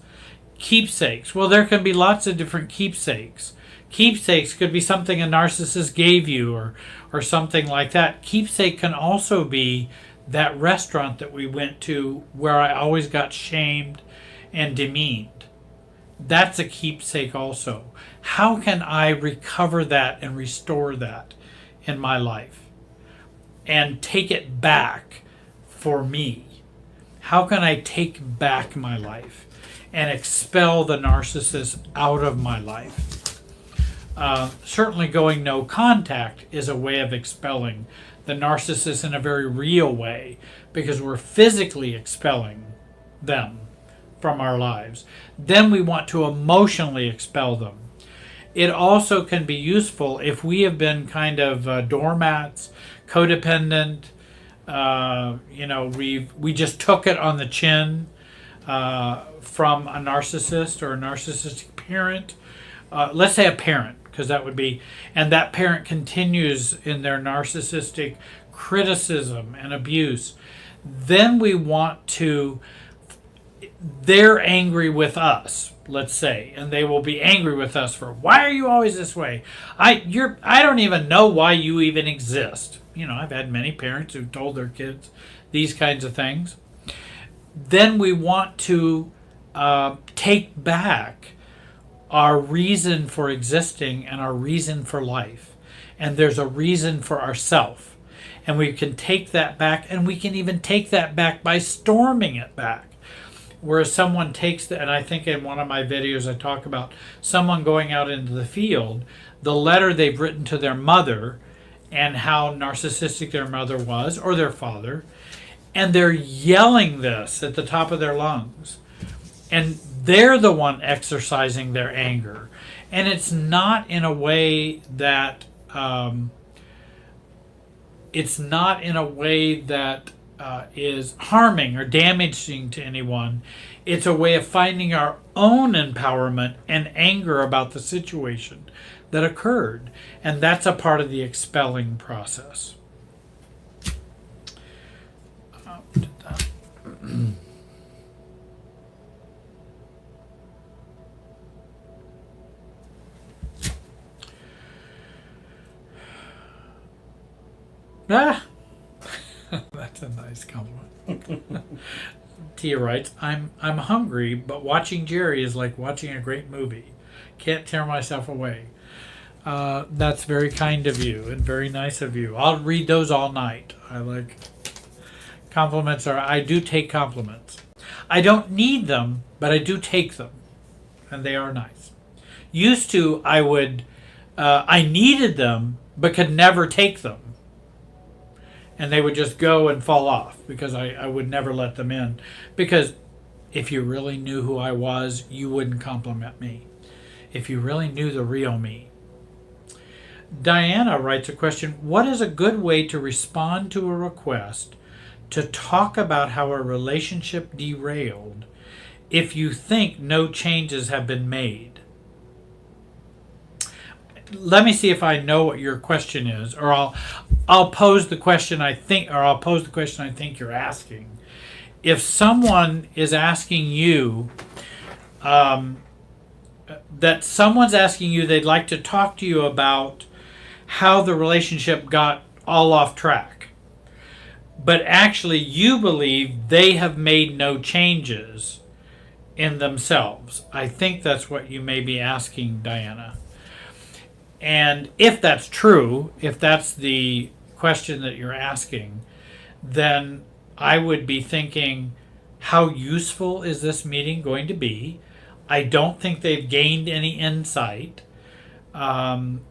Keepsakes. Well, there can be lots of different keepsakes. Keepsakes could be something a narcissist gave you or something like that. Keepsake can also be that restaurant that we went to where I always got shamed and demeaned. That's a keepsake also. How can I recover that and restore that in my life and take it back for me? How can I take back my life and expel the narcissist out of my life? Certainly going no contact is a way of expelling the narcissist in a very real way, because we're physically expelling them from our lives. Then we want to emotionally expel them. It also can be useful if we have been kind of doormats, codependent, we just took it on the chin from a narcissist or a narcissistic parent. Let's say a parent, because that would be, and that parent continues in their narcissistic criticism and abuse. Then we want to, they're angry with us, let's say, and they will be angry with us for, why are you always this way? I don't even know why you even exist. I've had many parents who've told their kids these kinds of things. Then we want to take back our reason for existing and our reason for life. And there's a reason for ourself. And we can take that back, and we can even take that back by storming it back. Whereas someone takes and I think in one of my videos I talk about someone going out into the field, the letter they've written to their mother and how narcissistic their mother was, or their father, and they're yelling this at the top of their lungs. And they're the one exercising their anger. And it's not in a way that is harming or damaging to anyone. It's a way of finding our own empowerment and anger about the situation that occurred. And that's a part of the expelling process. That's a nice compliment. Tia writes, I'm hungry, but watching Jerry is like watching a great movie. Can't tear myself away. That's very kind of you and very nice of you. I'll read those all night. I like compliments. I do take compliments. I don't need them, but I do take them, and they are nice. Used to, I needed them, but could never take them. And they would just go and fall off because I would never let them in. Because if you really knew who I was, you wouldn't compliment me. If you really knew the real me. Diana writes a question, what is a good way to respond to a request to talk about how a relationship derailed if you think no changes have been made? Let me see if I know what your question is, or I'll pose the question I think you're asking. If someone is asking you, someone's asking you, they'd like to talk to you about how the relationship got all off track, but actually you believe they have made no changes in themselves. I think that's what you may be asking, Diana. And if that's true, if that's the question that you're asking, then I would be thinking, how useful is this meeting going to be? I don't think they've gained any insight. And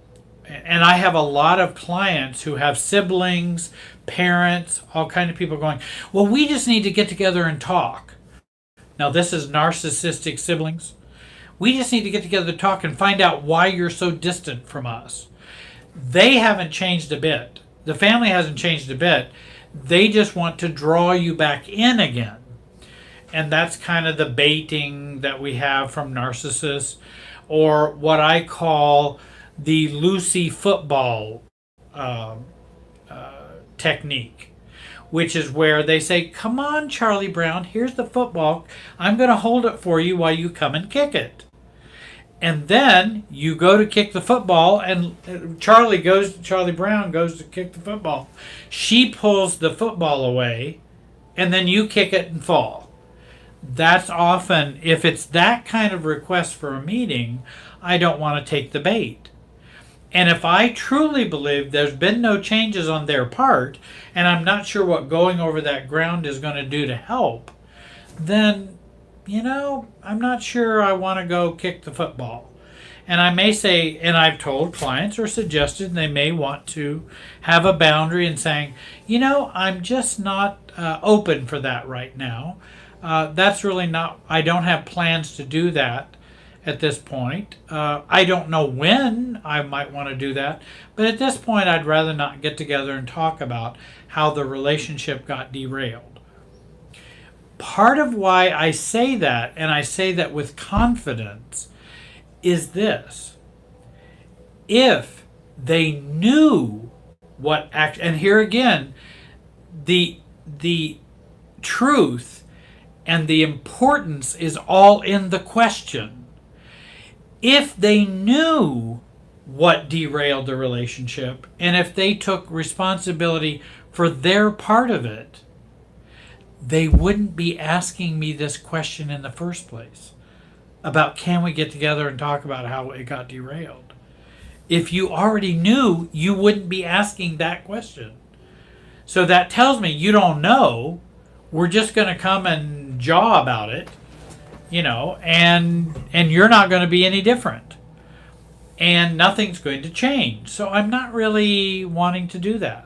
I have a lot of clients who have siblings, parents, all kind of people going, well, we just need to get together and talk. Now, this is narcissistic siblings. We just need to get together to talk and find out why you're so distant from us. They haven't changed a bit. The family hasn't changed a bit. They just want to draw you back in again. And that's kind of the baiting that we have from narcissists, or what I call the Lucy football technique, which is where they say, come on, Charlie Brown, here's the football. I'm going to hold it for you while you come and kick it. And then you go to kick the football, and Charlie Brown goes to kick the football. She pulls the football away, and then you kick it and fall. That's often, if it's that kind of request for a meeting, I don't want to take the bait. And if I truly believe there's been no changes on their part, and I'm not sure what going over that ground is going to do to help, then, I'm not sure I want to go kick the football. And I may say, and I've told clients or suggested they may want to have a boundary in saying, I'm just not open for that right now. That's really not, I don't have plans to do that at this point. I don't know when I might want to do that, but at this point I'd rather not get together and talk about how the relationship got derailed. Part of why I say that, and I say that with confidence, is this. If they knew what act, and here again, the truth and the importance is all in the question. If they knew what derailed the relationship, and if they took responsibility for their part of it, they wouldn't be asking me this question in the first place about, can we get together and talk about how it got derailed? If you already knew, you wouldn't be asking that question. So that tells me you don't know. We're just going to come and jaw about it, and you're not going to be any different. And nothing's going to change. So I'm not really wanting to do that.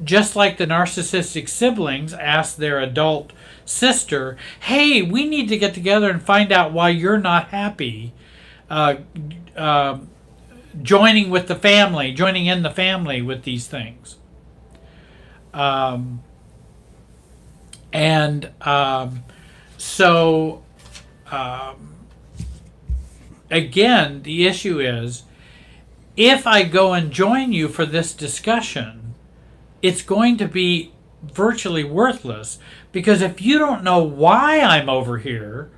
Just like the narcissistic siblings ask their adult sister, hey, we need to get together and find out why you're not happy joining in the family with these things. Again, the issue is, if I go and join you for this discussion, it's going to be virtually worthless, because if you don't know why I'm over here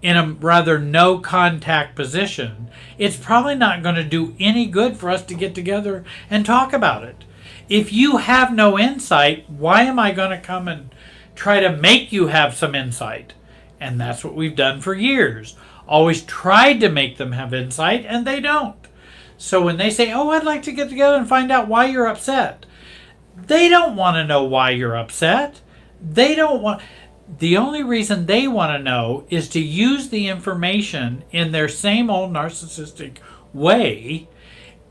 in a rather no contact position, it's probably not going to do any good for us to get together and talk about it. If you have no insight, why am I going to come and try to make you have some insight? And that's what we've done for years. Always tried to make them have insight, and they don't. So when they say, oh, I'd like to get together and find out why you're upset, they don't want to know why you're upset. The only reason they want to know is to use the information in their same old narcissistic way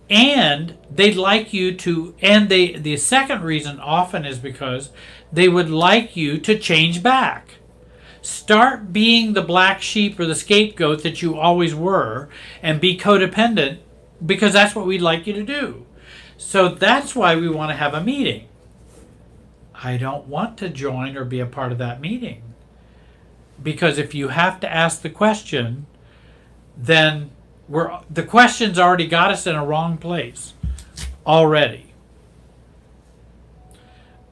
And they'd like you to, and the second reason often is because they would like you to change back. Start being the black sheep or the scapegoat that you always were and be codependent, because that's what we'd like you to do. So that's why we want to have a meeting. I don't want to join or be a part of that meeting. Because if you have to ask the question, then the question's already got us in a wrong place already.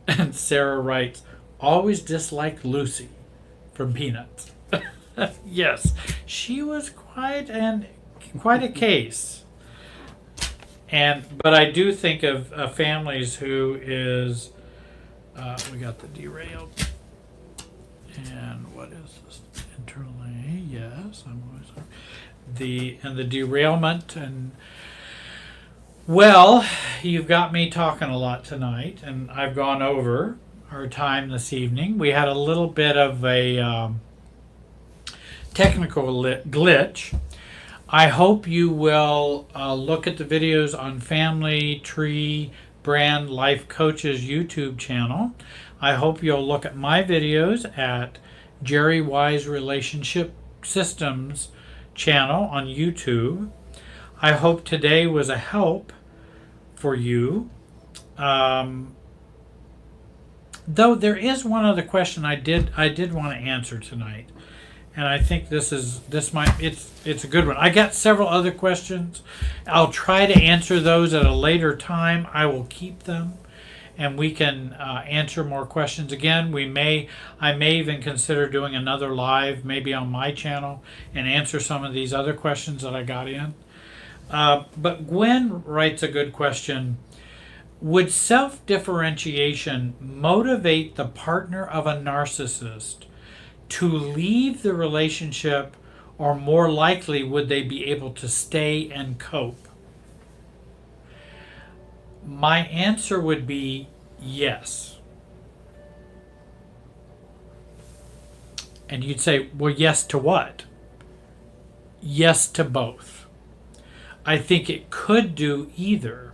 And Sarah writes, always disliked Lucy from Peanuts. Yes, she was quite a case. But I do think of families who is we got the derailed. And what is this internally? Yes, I'm always the derailment. And well, you've got me talking a lot tonight, and I've gone over our time this evening. We had a little bit of a technical glitch. I hope you will look at the videos on Family Tree Brand Life Coach's YouTube channel. I hope you'll look at my videos at Jerry Wise Relationship Systems channel on YouTube. I hope today was a help for you. Though there is one other question I did want to answer tonight, and I think it's a good one. I got several other questions. I'll try to answer those at a later time. I will keep them, and we can answer more questions. Again, I may even consider doing another live, maybe on my channel, and answer some of these other questions that I got in. But Gwen writes a good question. Would self-differentiation motivate the partner of a narcissist to leave the relationship, or more likely would they be able to stay and cope? My answer would be yes. And you'd say, well, yes to what? Yes to both. I think it could do either.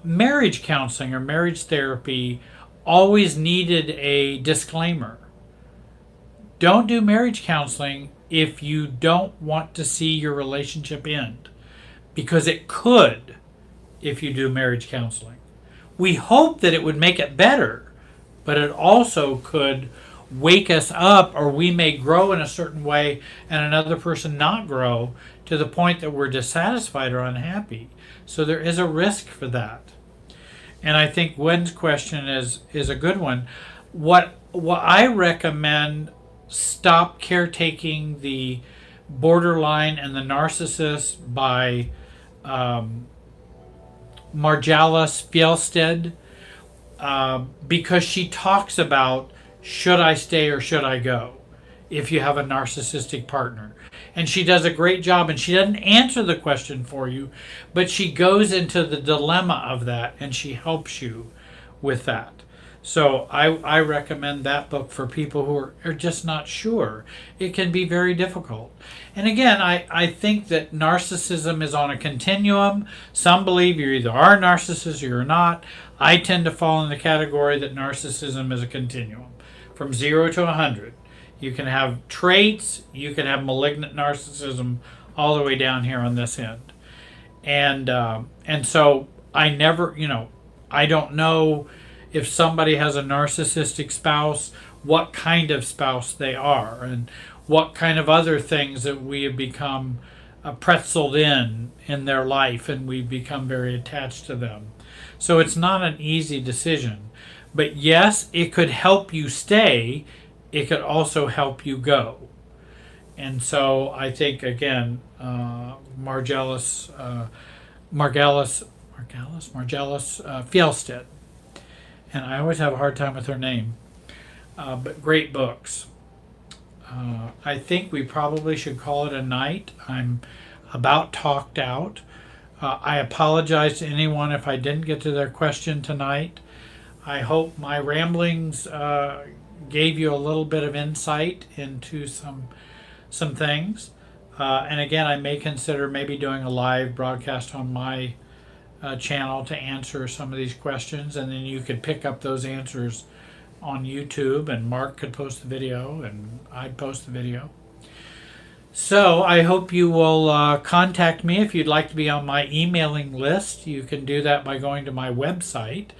Marriage counseling or marriage therapy always needed a disclaimer. Don't do marriage counseling if you don't want to see your relationship end, because it could if you do marriage counseling. We hope that it would make it better, but it also could wake us up, or we may grow in a certain way and another person not grow to the point that we're dissatisfied or unhappy. So there is a risk for that. And I think Gwen's question is a good one. What I recommend, stop caretaking the borderline and the narcissist by Marjalis Fjellstead, because she talks about, should I stay or should I go if you have a narcissistic partner? And she does a great job, and she doesn't answer the question for you, but she goes into the dilemma of that, and she helps you with that. So I recommend that book for people who are just not sure. It can be very difficult. And again, I think that narcissism is on a continuum. Some believe you either are a narcissist or you're not. I tend to fall in the category that narcissism is a continuum from 0 to 100. You can have traits, you can have malignant narcissism all the way down here on this end. And so I never, I don't know if somebody has a narcissistic spouse, what kind of spouse they are, and what kind of other things that we have become pretzeled in their life, and we become very attached to them. So it's not an easy decision. But yes, it could help you stay. It could also help you go. And so I think, again, Marjalis Fjellstead. And I always have a hard time with her name. But great books. I think we probably should call it a night. I'm about talked out. I apologize to anyone if I didn't get to their question tonight. I hope my ramblings gave you a little bit of insight into some things. And again, I may consider maybe doing a live broadcast on my channel to answer some of these questions, and then you could pick up those answers on YouTube, and Mark could post the video, and I'd post the video. So I hope you will contact me if you'd like to be on my emailing list. You can do that by going to my website,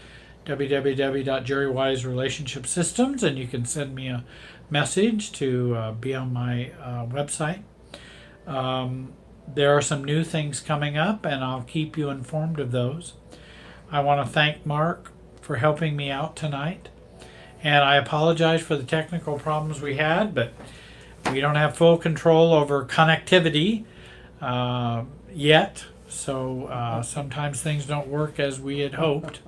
www.jerrywiserelationshipsystems, and you can send me a message to be on my website. There are some new things coming up, and I'll keep you informed of those. I want to thank Mark for helping me out tonight, and I apologize for the technical problems we had, but we don't have full control over connectivity yet, so sometimes things don't work as we had hoped.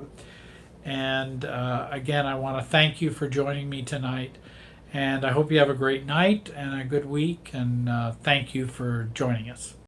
And again, I want to thank you for joining me tonight, and I hope you have a great night and a good week, and thank you for joining us.